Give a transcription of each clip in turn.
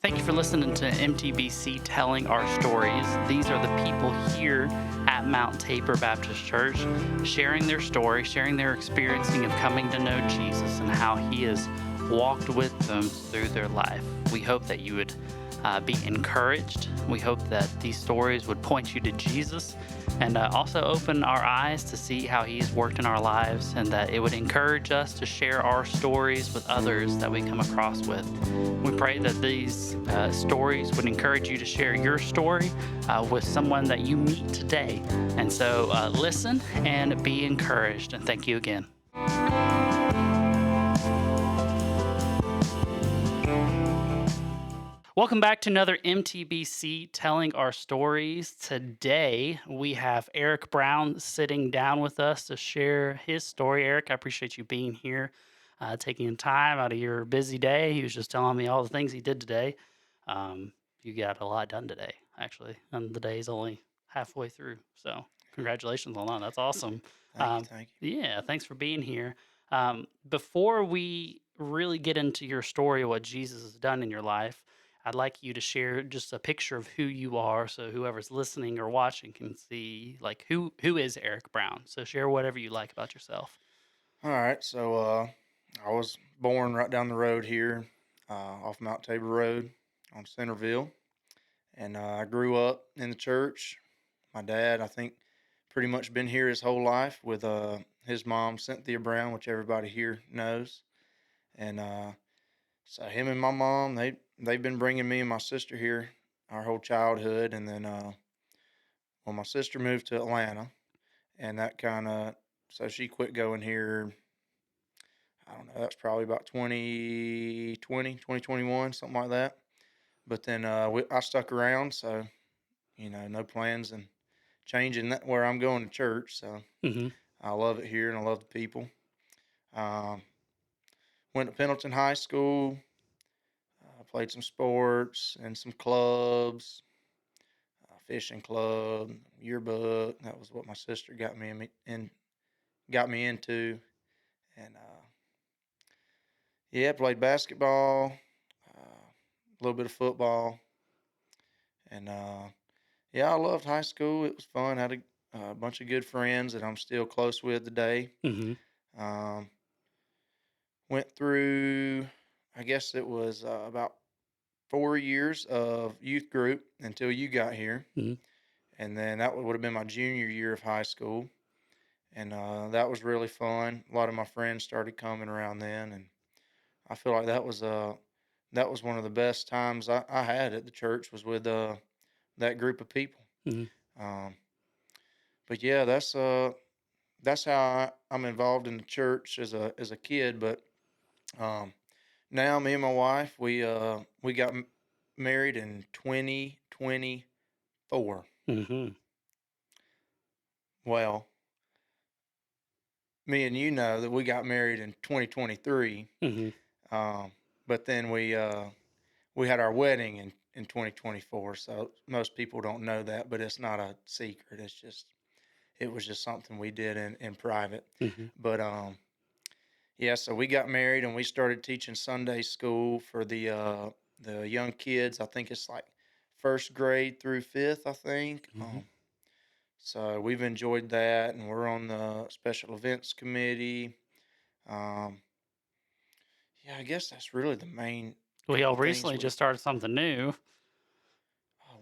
Thank you for listening to MTBC Telling Our Stories. These are the people here at Mount Tabor Baptist Church sharing their story, sharing their experiencing of coming to know Jesus and how he has walked with them through their life. We hope that you would be encouraged. We hope that these stories would point you to Jesus and also open our eyes to see how he's worked in our lives, and that it would encourage us to share our stories with others that we come across with. We pray that these stories would encourage you to share your story with someone that you meet today. And so listen and be encouraged. And thank you again. Welcome back to another MTBC Telling Our Stories. Today we have Eric Brown sitting down with us to share his story. Eric, I appreciate you being here, taking time out of your busy day. He was just telling me all the things he did today. You got a lot done today, actually, and the day's only halfway through. So congratulations on that. That's awesome. Thank you, thank you. Yeah, thanks for being here. Before we really get into your story of what Jesus has done in your life, I'd like you to share just a picture of who you are, so whoever's listening or watching can see, like, who is Eric Brown. So share whatever you like about yourself. All right, I was born right down the road here, off Mount Tabor Road on Centerville, and I grew up in the church. My dad, I think, pretty much been here his whole life with his mom, Cynthia Brown, which everybody here knows, and so him and my mom, they've been bringing me and my sister here our whole childhood, and then when my sister moved to Atlanta, and that kind of so she quit going here. I don't know, that's probably about 2020, 2021, something like that. But then I stuck around, so, no plans and changing that where I'm going to church. So Hmm. I love it here and I love the people. Um, Went to Pendleton High School, played some sports and some clubs, fishing club, yearbook. That was what my sister got me into. And yeah, played basketball, a little bit of football. And yeah, I loved high school. It was fun. Had a bunch of good friends that I'm still close with today. Hmm. Um, Went through, I guess it was about 4 years of youth group until you got here. Hmm. And then that would have been my junior year of high school. And that was really fun. A lot of my friends started coming around then. And I feel like that was one of the best times I had at the church was with that group of people. Hmm. Um, but yeah, that's how I'm involved in the church as a kid. But um, now me and my wife we got married in 2024. Hmm. Well, me and you know that we got married in 2023. Hmm. Um, but then we had our wedding in 2024. So most people don't know that, but it's not a secret. It was just something we did in private. Hmm. But yeah, so we got married and we started teaching Sunday school for the young kids. I think it's like first grade through fifth, I think. Hmm. So we've enjoyed that, and we're on the special events committee. Um, yeah, I guess that's really the main We all couple things recently just started something new,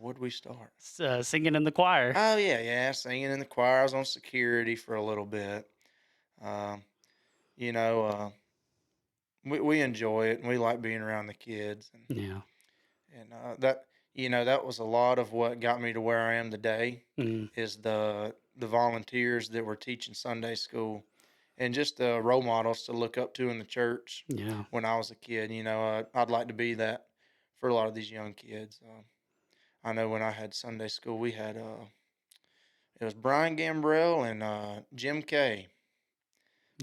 where'd we start? singing in the choir. Oh yeah, singing in the choir. I was on security for a little bit. Um, you know, we enjoy it and we like being around the kids Yeah. and that that was a lot of what got me to where I am today Mm. is the volunteers that were teaching Sunday school and just the role models to look up to in the church Yeah. when I was a kid. I'd like to be that for a lot of these young kids. I know when I had Sunday school, we had it was Brian Gambrell and Jim Kay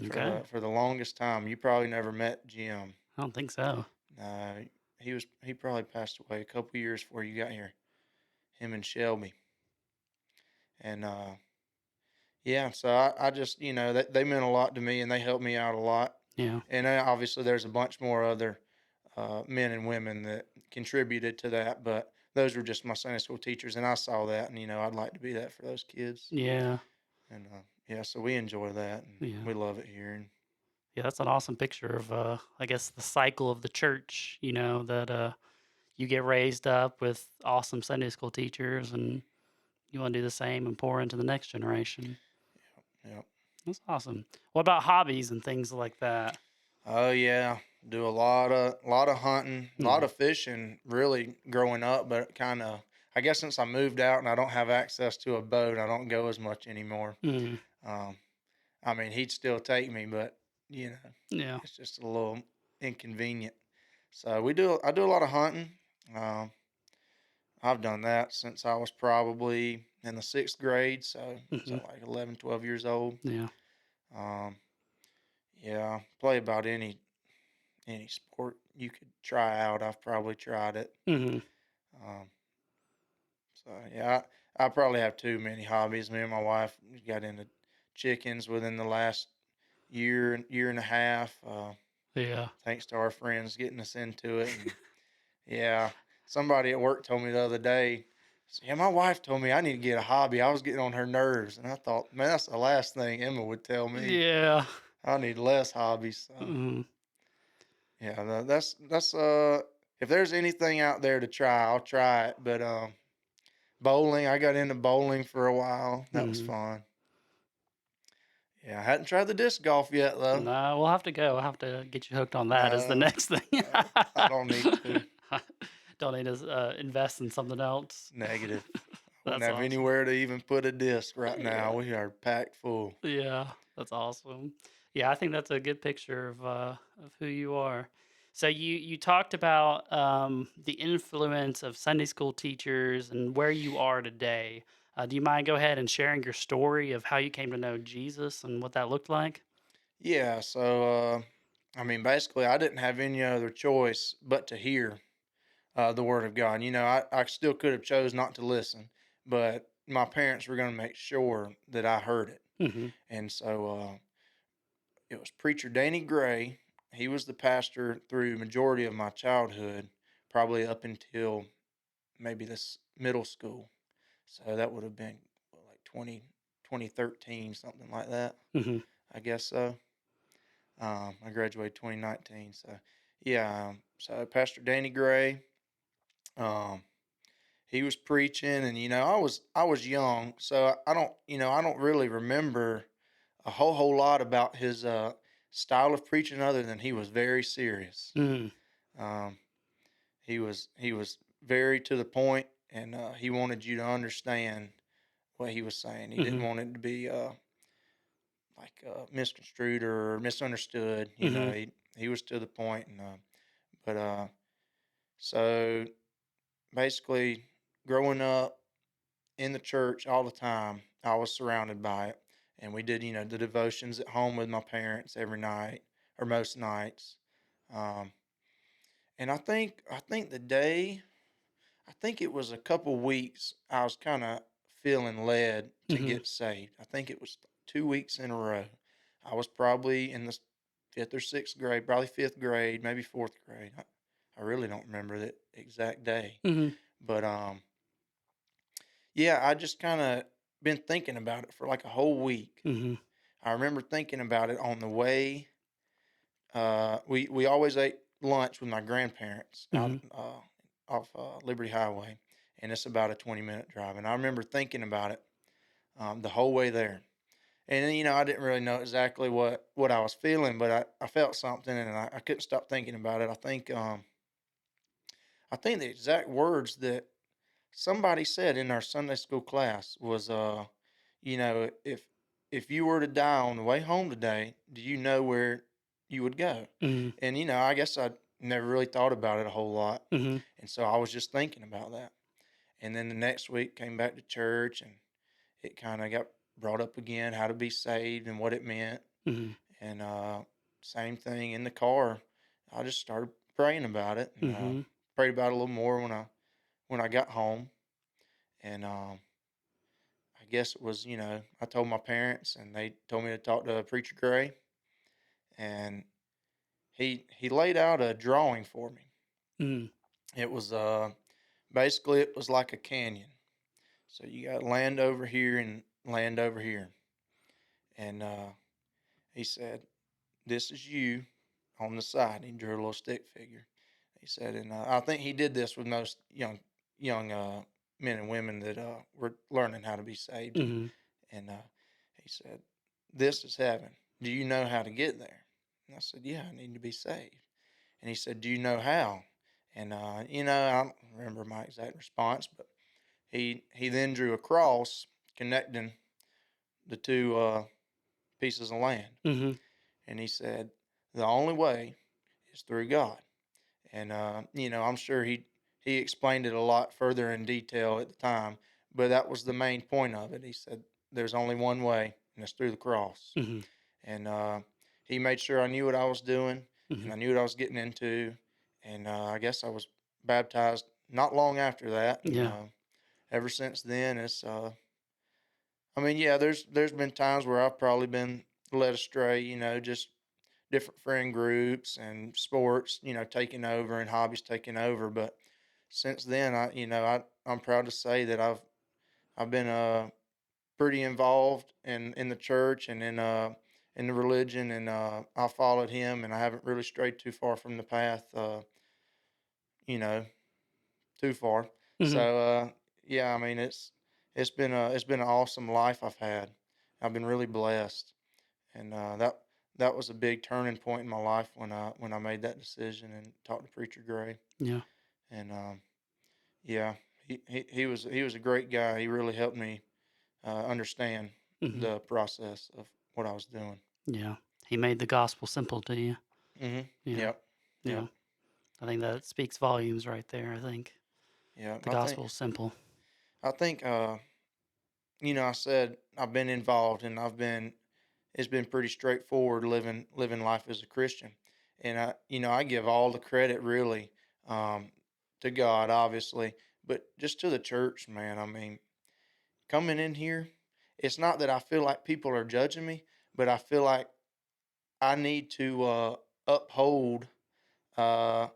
Okay. for the longest time. You probably never met Jim. I don't think so. He probably passed away a couple years before you got here. Him and Shelby, and yeah. So I just they meant a lot to me, and they helped me out a lot. Yeah. And obviously, there's a bunch more other men and women that contributed to that, but those were just my Sunday school teachers, and I saw that, and I'd like to be that for those kids, Yeah. and yeah, so we enjoy that, and Yeah. we love it here, and Yeah, that's an awesome picture of, I guess, the cycle of the church, that you get raised up with awesome Sunday school teachers and you want to do the same and pour into the next generation. yeah. That's awesome. What about hobbies and things like that? Oh yeah, do a lot of hunting, a lot Mhm. of fishing. Really growing up, but kind of I guess since I moved out and I don't have access to a boat, I don't go as much anymore. Mhm. Um, I mean, he'd still take me, but you know, Yeah. it's just a little inconvenient. So I do a lot of hunting. Um, I've done that since I was probably in the sixth grade, so Mhm. like 11, 12 years old. Yeah. Um, yeah, play about any sport you could try out. I've probably tried it. Mhm. Um, so yeah, I probably have too many hobbies. Me and my wife got into chickens within the last year and a half. Yeah. Thanks to our friends getting us into it, and yeah, somebody at work told me the other day. Yeah, my wife told me I need to get a hobby. I was getting on her nerves, and I thought, man, that's the last thing Emma would tell me. Yeah. I need less hobbies. So Mhm. yeah, that's if there's anything out there to try, I'll try it. But bowling, I got into bowling for a while. That was Mhm. fun. Yeah, I hadn't tried the disc golf yet though. No, we'll have to go. We'll have to get you hooked on that as the No, next thing. no, I don't need to. Don't need to invest in something else. Negative. I wouldn't That's have awesome. anywhere to even put a disc right now. Yeah. We are packed full. Yeah, that's awesome. Yeah, I think that's a good picture of who you are. So you talked about the influence of Sunday school teachers and where you are today. Do you mind go ahead and sharing your story of how you came to know Jesus and what that looked like? Yeah, so I mean, basically, I didn't have any other choice but to hear the word of God. I still could have chose not to listen, but my parents were going to make sure that I heard it. Hmm. And so it was preacher Danny Gray. He was the pastor through majority of my childhood, probably up until maybe this middle school. So that would have been what, like 2013, something like that. Hmm. I guess so. I graduated 2019. So yeah, so Pastor Danny Gray, um, he was preaching, and I was young, so I don't really remember a whole lot about his style of preaching other than he was very serious. Hmm. Um, he was very to the point, and he wanted you to understand what he was saying. He didn't Hmm. want it to be like misconstrued or misunderstood. Hmm. He was to the point, and but so basically, growing up in the church all the time, I was surrounded by it, and we did the devotions at home with my parents every night or most nights. Um, and I think the day I think it was a couple weeks I was kind of feeling led to Hmm. get saved. I think it was 2 weeks in a row. I was probably in the fifth or sixth grade, probably fifth grade, maybe fourth grade. I really don't remember the exact day, Hmm. but yeah, I just kind of been thinking about it for like a whole week. Hmm. I remember thinking about it on the way. We always ate lunch with my grandparents out Hmm. off Liberty Highway, and it's about a 20-minute drive. And I remember thinking about it the whole way there. And then, I didn't really know exactly what I was feeling, but I felt something, and I couldn't stop thinking about it. I think the exact words that somebody said in our Sunday school class was, if you were to die on the way home today, do you know where you would go? Hmm. And I guess I never really thought about it a whole lot, Hmm. and so I was just thinking about that. And then the next week came back to church, and it kind of got brought up again, how to be saved and what it meant. Hmm. And same thing in the car. I just started praying about it, and Hmm. prayed about it a little more when I got home. And I guess it was, I told my parents, and they told me to talk to Preacher Gray, and he laid out a drawing for me. Mm. It was basically it was like a canyon. So you got land over here and land over here. And he said, "This is you on the side." He drew a little stick figure. He said, and I think he did this with most young men and women that were learning how to be saved. Mhm. And he said, "This is heaven. Do you know how to get there?" And I said, "Yeah, I need to be saved." And he said, "Do you know how?" And I don't remember my exact response, but he then drew a cross connecting the two pieces of land, Mhm. and he said, "The only way is through God." And I'm sure he explained it a lot further in detail at the time, but that was the main point of it. He said, "There's only one way, and it's through the cross." Mhm. And he made sure I knew what I was doing, and Mhm. I knew what I was getting into. And I guess I was baptized not long after that, and Yeah. ever since then, it's. I mean, yeah, there's been times where I've probably been led astray. Just different friend groups and sports, taking over and hobbies taking over. But since then, I'm proud to say that I've been pretty involved in the church and in the religion, and I followed him, and I haven't really strayed too far from the path, you know, too far. Mhm. So yeah, I mean it's been an awesome life I've had. I've been really blessed, and that was a big turning point in my life when I made that decision and talked to Preacher Gray. Yeah. And yeah, he was a great guy. He really helped me understand Mhm. the process of what I was doing. Yeah. He made the gospel simple to you. Yeah. Yep. Yeah. Yep. I think that speaks volumes right there. I think Yep. the gospel is simple. I think I said I've been involved, and it's been pretty straightforward living life as a Christian. And I give all the credit really um to God, obviously, but just to the church, man. I mean, coming in here, it's not that I feel like people are judging me, but I feel like I need to uphold uh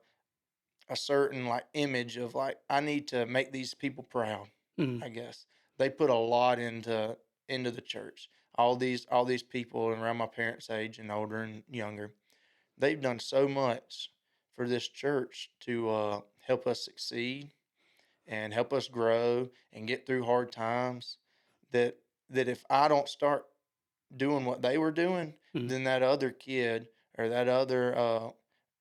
a certain like image of like I need to make these people proud. Mhm. I guess they put a lot into the church. All these people around my parents' age and older and younger, they've done so much for this church to help us succeed and help us grow and get through hard times. That that if I don't start doing what they were doing, Mhm. then that other kid or that other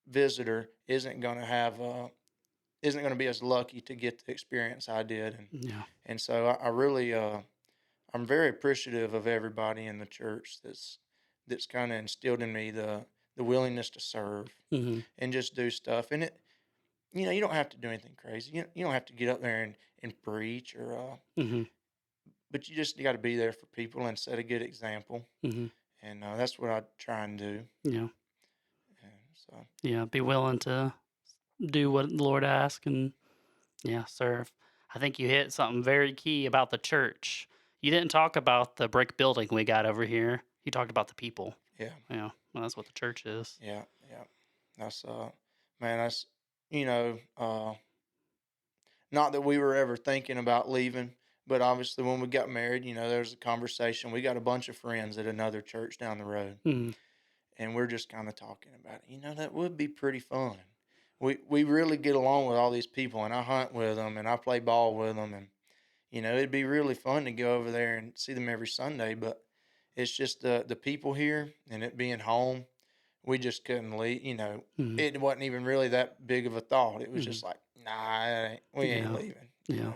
visitor isn't going to be as lucky to get the experience I did. Yeah. And so I really I'm very appreciative of everybody in the church that's kind of instilled in me the willingness to serve Mhm. and just do stuff. And you don't have to do anything crazy. You don't have to get up there and preach or Mhm. but you got to be there for people and set a good example. Mhm. And that's what I try and do. Yeah. And so Yeah. Be willing to do what the Lord asks and yeah, serve. I think you hit something very key about the church. You didn't talk about the brick building we got over here. You talked about the people. yeah. Yeah, well, that's what the church is. Yeah, yeah. That's man, that's you know, not that we were ever thinking about leaving, but obviously when we got married, there was a conversation. We got a bunch of friends at another church down the road, Mhm. and we're just kind of talking about it. That would be pretty fun. We really get along with all these people, and I hunt with them, and I play ball with them, and it'd be really fun to go over there and see them every Sunday. But it's just the people here and it being home. We just couldn't leave. Mhm. It wasn't even really that big of a thought. It was Mhm. just like, nah, we ain't Yeah. leaving. Yeah.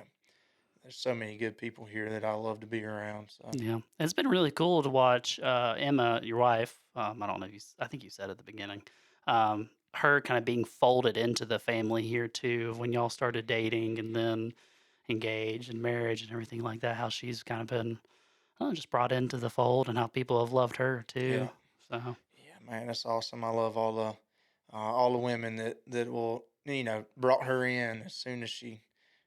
There's so many good people here that I love to be around. So Yeah. It's been really cool to watch Emma, your wife. I don't know if I think you said at the beginning, her kind of being folded into the family here too, when y'all started dating and then engaged and marriage and everything like that. How she's kind of been just brought into the fold and how people have loved her too. yeah, So, yeah, man, that's awesome. I love all the women that will brought her in as soon as she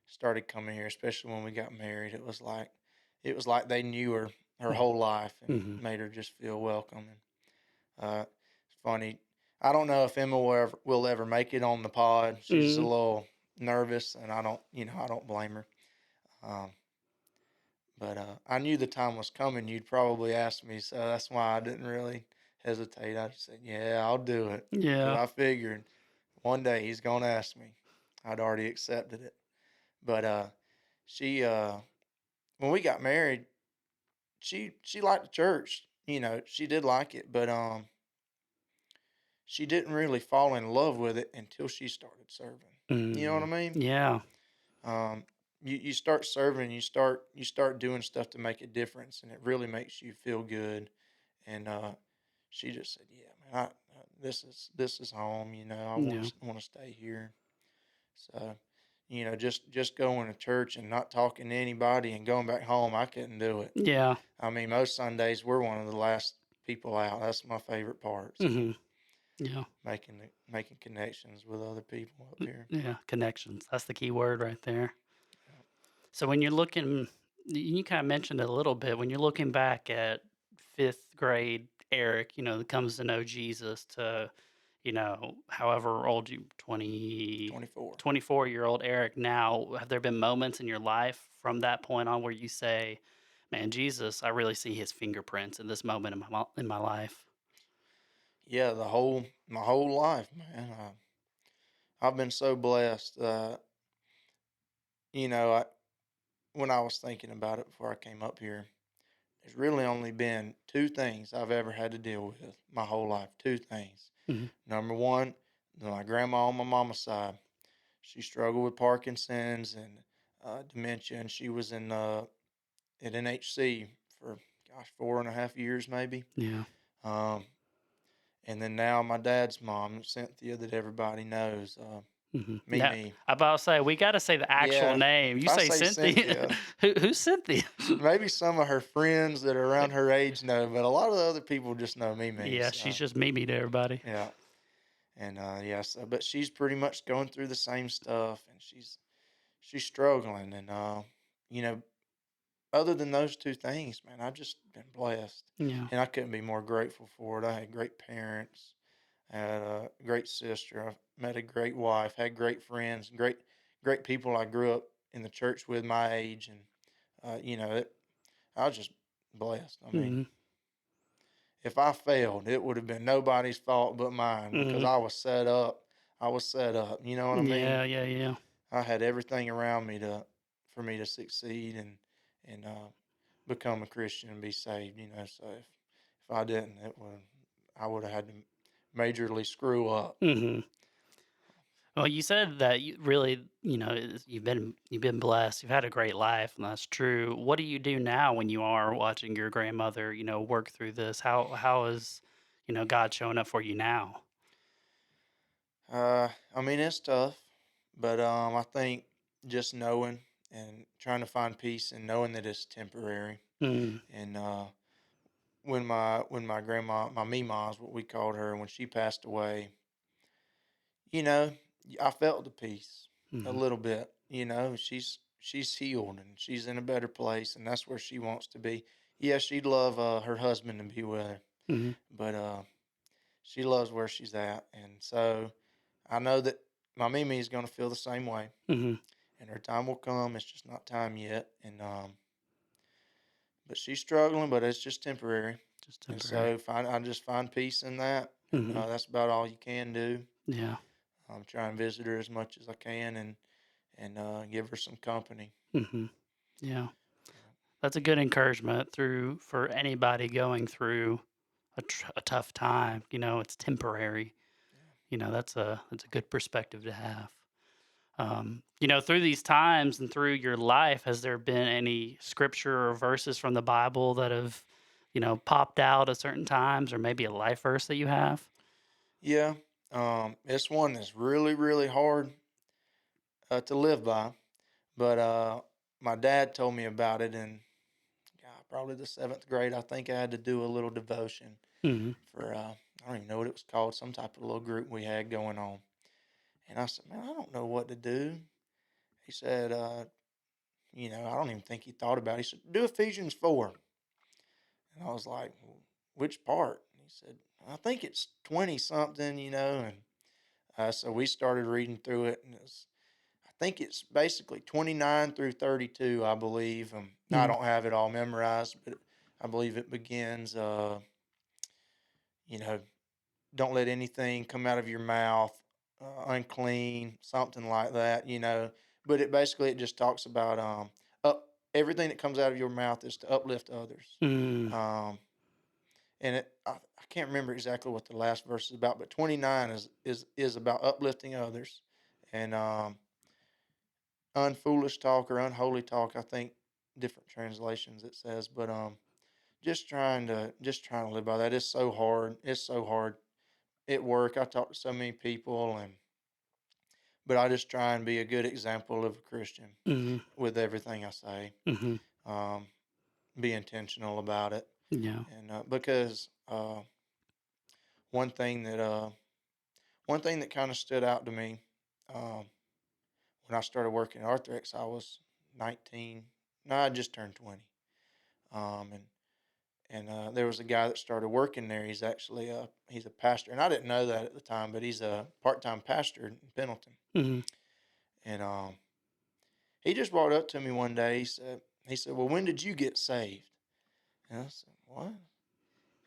started coming here, especially when we got married. It was like they knew her mhm. whole life and Mhm. made her just feel welcome. And it's funny. I don't know if Emma will ever make it on the pod. She's a Mhm. little nervous, and I don't blame her. Um, but I knew the time was coming. You'd probably ask me, so that's why I didn't really hesitate. I just said, "Yeah, I'll do it," because Yeah. I figured one day he's gonna ask me. I'd already accepted it. But she when we got married, she liked the church. She did like it, but she didn't really fall in love with it until she started serving. You know what I Mm. mean? Yeah. Um, you start serving, you start doing stuff to make a difference, and it really makes you feel good. And she just said, "Yeah, man, this is home. I want Yeah. to want to stay here." So, just going to church and not talking to anybody and going back home, I couldn't do it. Yeah. I mean, most Sundays we're one of the last people out. That's my favorite part. So Mhm. Yeah. making connections with other people up here. Yeah. Connections. That's the key word right there. Yeah. So when you're looking, you kind of mentioned it a little bit. When you're looking back at fifth grade Eric, that comes to know Jesus to, however old you, 20, 24. 24-year-old Eric now, have there been moments in your life from that point on where you say, man, Jesus, I really see his fingerprints in this moment in my life? Yeah, my whole life, man. I've been so blessed. I when I was thinking about it before I came up here, there's really only been two things I've ever had to deal with my whole life. Two things. Mhm. Number one, my grandma on my mama's side. She struggled with Parkinson's and dementia, and she was at NHC for, gosh, 4.5 years maybe. Yeah. Um, and then now my dad's mom, Cynthia, that everybody knows, Now, Mimi. I about to say we got to say the actual Yeah, name. if You I say say Cynthia. Cynthia, Who's Cynthia? maybe some of her friends that are around her age know, but a lot of the other people just know Mimi. Yeah, she's So just Mimi to everybody. yeah, and yeah, so, but she's pretty much going through the same stuff, and she's struggling, and you know, other than those two things, man, I've just been blessed, Yeah. and I couldn't be more grateful for it. I had great parents, I had a great sister, I met a great wife, had great friends, great people I grew up in the church with my age, and I was just blessed. I mean, Mhm. if I failed, it would have been nobody's fault but mine because Mhm. I was set up. I was set up. You know what I mean? Yeah, yeah, yeah. I had everything around me for me to succeed and become a Christian and be saved. So if I didn't, I would have had to majorly screw up. Mhm. Well, you said that you really, you've been blessed. You've had a great life, and that's true. What do you do now when you are watching your grandmother, work through this? How is, God showing up for you now? I mean, it's tough, but I think just knowing and trying to find peace and knowing that it's temporary. Mm. And when my grandma, my Mima is what we called her, when she passed away, you know, I felt the peace a Mhm. little bit. She's healed and she's in a better place, and that's where she wants to be. Yeah, she'd love her husband to be with her, Mhm. but she loves where she's at, and so I know that my Mimi is going to feel the same way, Mhm. and her time will come. It's just not time yet, and but she's struggling, but it's just temporary. Just And temporary. so I just find peace in that, and Mhm. that's about all you can do. Yeah. Try and visit her as much as I can, and give her some company. Mhm. Yeah. Yeah. That's a good encouragement through for anybody going through a tough time. It's temporary. That's a good perspective to have. Through these times and through your life, has there been any scripture or verses from the Bible that have, popped out at certain times, or maybe a life verse that you have? Yeah. It's one that's really, really hard to live by, but my dad told me about it in, God, probably the seventh grade. I think I had to do a little devotion Hmm. for I don't even know what it was called, some type of little group we had going on. And I said, man, I don't know what to do. He said, I don't even think he thought about it. He said, do Ephesians 4. And I was like, "Well, which part?" He said, I think it's 20 something, and so we started reading through it, and I think it's basically 29 through 32, I believe. I Mm, don't have it all memorized, but I believe it begins, you know, don't let anything come out of your mouth unclean, something like that, But it just talks about everything that comes out of your mouth is to uplift others. mm, Um, and I can't remember exactly what the last verse is about, but 29 is about uplifting others, and unfoolish talk or unholy talk. I think different translations it says, but just trying to live by that. It's so hard. It's so hard at work. I talk to so many people, but I just try and be a good example of a Christian mm, with everything I say. mm-hmm. Um, be intentional about it, Yeah. and because one thing that one thing that kind of stood out to me um, when I started working at Arthrex, I was 19. No, I just turned 20. And there was a guy that started working there. He's a pastor, and I didn't know that at the time, but he's a part-time pastor in Pendleton. Mm-hmm. And he just walked up to me one day. He said, "Well, when did you get saved?" And I said, "What?"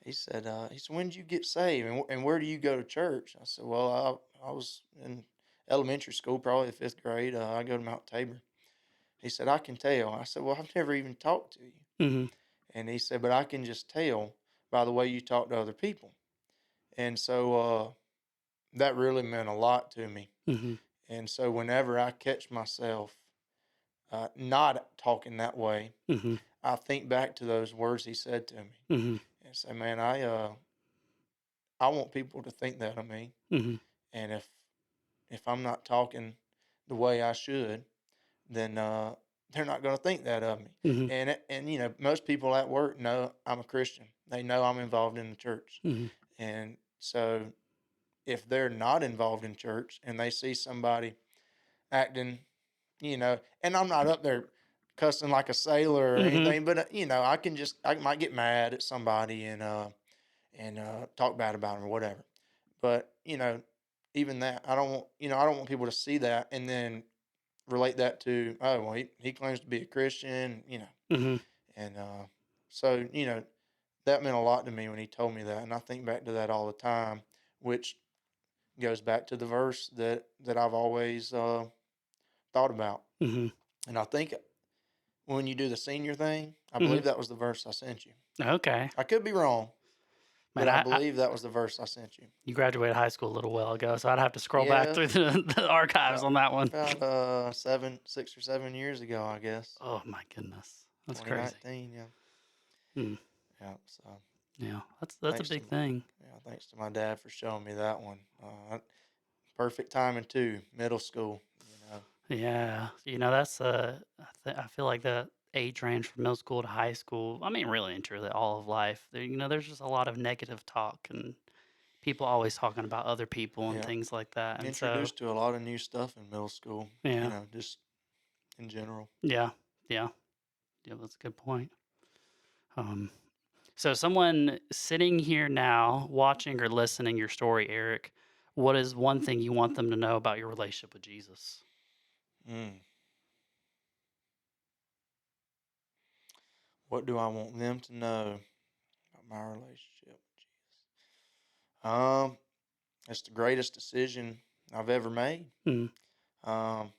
He said, "When did you get saved, and where do you go to church?" I said, "Well, I was in elementary school, probably the fifth grade. I go to Mount Tabor." He said, "I can tell." I said, "Well, I've never even talked to you." Mm-hmm. And he said, "But I can just tell by the way you talk to other people." And so that really meant a lot to me. Mm-hmm. And so whenever I catch myself not talking that way, Mm-hmm. I think back to those words he said to me Mm-hmm. and say, "Man, I want people to think that of me. Mm-hmm. And if I'm not talking the way I should, then they're not going to think that of me." Mm-hmm. And most people at work know I'm a Christian. They know I'm involved in the church. Mm-hmm. And so if they're not involved in church and they see somebody acting, and I'm not up there cussing like a sailor or Mm-hmm. anything, but I might get mad at somebody and talk bad about them or whatever. But even that, I don't want people to see that and then relate that to, oh well, he claims to be a Christian, Mm-hmm. and so that meant a lot to me when he told me that, and I think back to that all the time, which goes back to the verse that I've always thought about. Mm-hmm. And I think when you do the senior thing, I Mm-hmm. believe that was the verse I sent you. Okay. I could be wrong, but Man, I believe that was the verse I sent you. you graduated high school a little while ago, so I'd have to scroll back Yeah, through the archives about on that one. about 6 or 7 years ago, I guess. Oh my goodness, that's crazy. 2019, yeah. Hmm. Yeah, so Yeah, that's a thanks to big thing. thanks to my dad for showing me that one. Perfect timing too, middle school. Yeah, that's I feel like the age range from middle school to high school. I mean, really and truly, all of life. There's just a lot of negative talk and people always talking about other people and Yeah, things like that. And so, introduced to a lot of new stuff in middle school, yeah, just in general. yeah, yeah, yeah. That's a good point. Um, so someone sitting here now, watching or listening your story, Eric, what is one thing you want them to know about your relationship with Jesus? Mm. What do I want them to know about my relationship with Jesus? It's the greatest decision I've ever made. Mm, Um,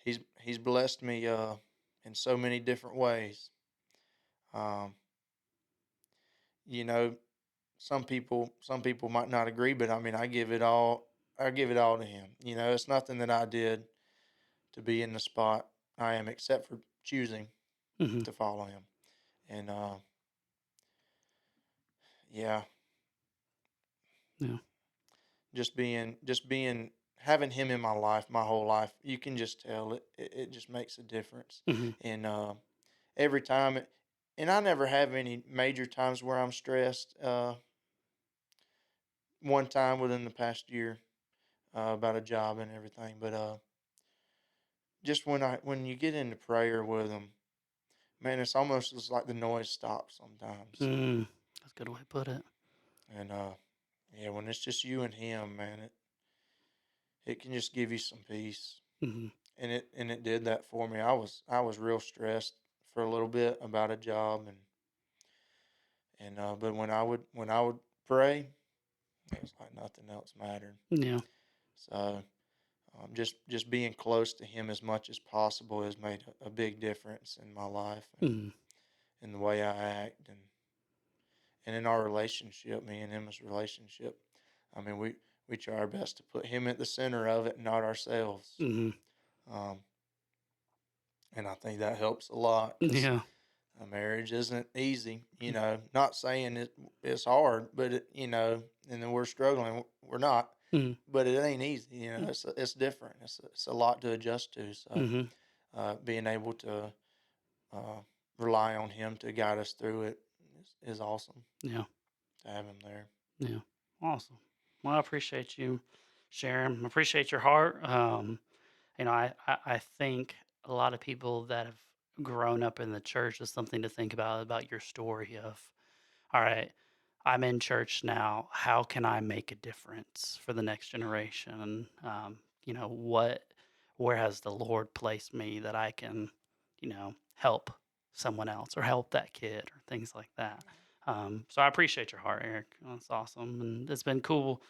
he's blessed me in so many different ways. Um, you know, some people might not agree, but I mean, I give it all to him. It's nothing that I did to be in the spot I am, except for choosing hmm to follow him. And yeah, yeah. just being having him in my life, my whole life, you can just tell it just makes a difference. hmm And every time and I never have any major times where I'm stressed. One time within the past year about a job and everything, but just when you get into prayer with him, man, it's almost just like the noise stops sometimes. Mm, That's a good way to put it. And yeah, when it's just you and him, man, it can just give you some peace. Hmm. And it did that for me. I was real stressed for a little bit about a job, and but when I would pray, it was like nothing else mattered. Yeah. So just being close to him as much as possible has made a big difference in my life and Hmm. in the way I act and in our relationship, me and him's relationship. I mean, we try our best to put him at the center of it, not ourselves. Hmm. Um, and I think that helps a lot because Yeah. a marriage isn't easy. Not saying it's hard, but and then we're struggling. We're not, Hmm. but it ain't easy. It's different. It's a lot to adjust to. So Hmm. being able to uh, rely on him to guide us through it is awesome Yeah. to have him there. Yeah. Awesome. Well, I appreciate you sharing. I appreciate your heart. I think a lot of people that have grown up in the church is something to think about your story of, all right, I'm in church now. How can I make a difference for the next generation? What, where has the Lord placed me that I can, help someone else or help that kid or things like that. So I appreciate your heart, Eric. That's awesome, and it's been cool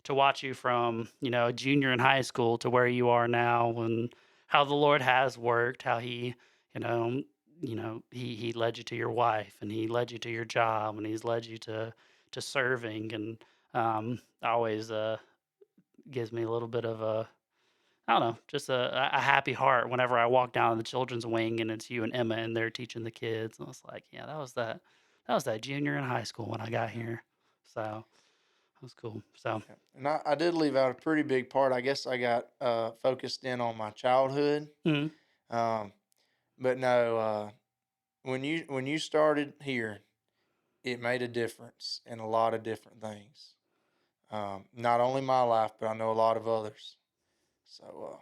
to watch you from a junior in high school to where you are now, and how the Lord has worked, how He, you know, he led you to your wife, and He led you to your job, and He's led you to serving, and always gives me a little bit of a, I don't know, just a happy heart whenever I walk down the children's wing and it's you and Emma and they're teaching the kids. And it's like, yeah, that was that junior in high school when I got here. So that was cool. So Yeah. And I did leave out a pretty big part. I guess I got focused in on my childhood. mhm, Um, but no, when you started here, it made a difference in a lot of different things. Not only my life, but I know a lot of others. So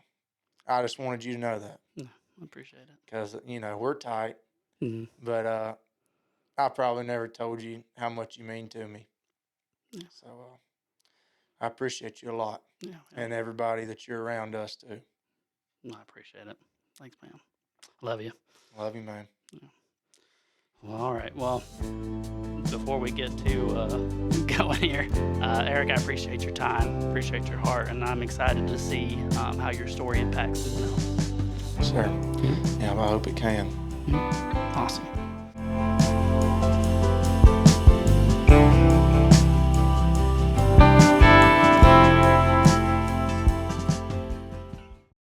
I just wanted you to know that yeah, I appreciate it. because we're tight, Mhm, but I probably never told you how much you mean to me. yeah, So I appreciate you a lot, yeah, yeah. and everybody that you're around us too. No, I appreciate it. Thanks, man. Love you. Love you, man. Yeah. Well, all right. Well, before we get to going here, Eric, I appreciate your time, appreciate your heart, and I'm excited to see how your story impacts someone else. Sure. Yeah, I hope it can. Awesome.